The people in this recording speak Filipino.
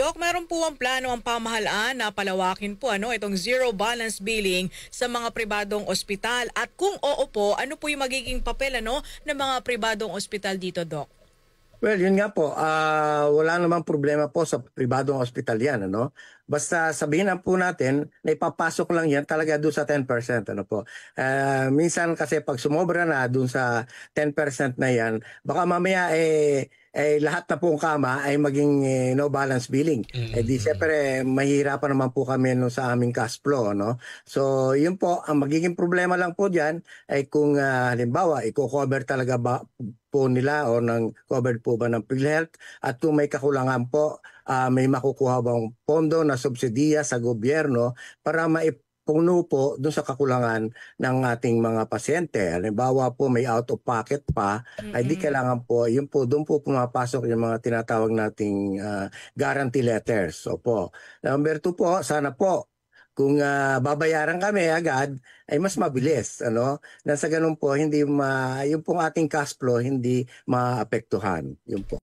Doc, meron po ang plano ang pamahalaan na palawakin po itong zero balance billing sa mga pribadong ospital at kung oo po, ano po yung magiging papel ng mga pribadong ospital dito, Doc? Well, yun nga po, wala namang problema po sa pribadong ospital yan, ano? Basta sabihin lang po natin na ipapasok lang yan talaga doon sa 10%, ano po. Minsan kasi pag sumobra na doon sa 10% na yan, baka mamaya lahat na pong kama ay maging no balance billing. Di siyempre mahihirapan naman po kami no, sa aming cash flow, no? So, yun po, ang magiging problema lang po diyan ay kung halimbawa, i-cover talaga ba po nila o ng covered po ba ng PhilHealth at kung may kakulangan po, may makukuha bang pondo na subsidiya sa gobyerno para maipuno po dun sa kakulangan ng ating mga pasyente. Halimbawa po may out of pocket pa, ay di kailangan po, yun po, doon po pumapasok yung mga tinatawag nating guarantee letters. So po, number 2 po, sana po, kung babayaran kami agad ay mas mabilis, ano? Nang sa ganun po hindi yung pong ating cash flow hindi maapektuhan. Yun po.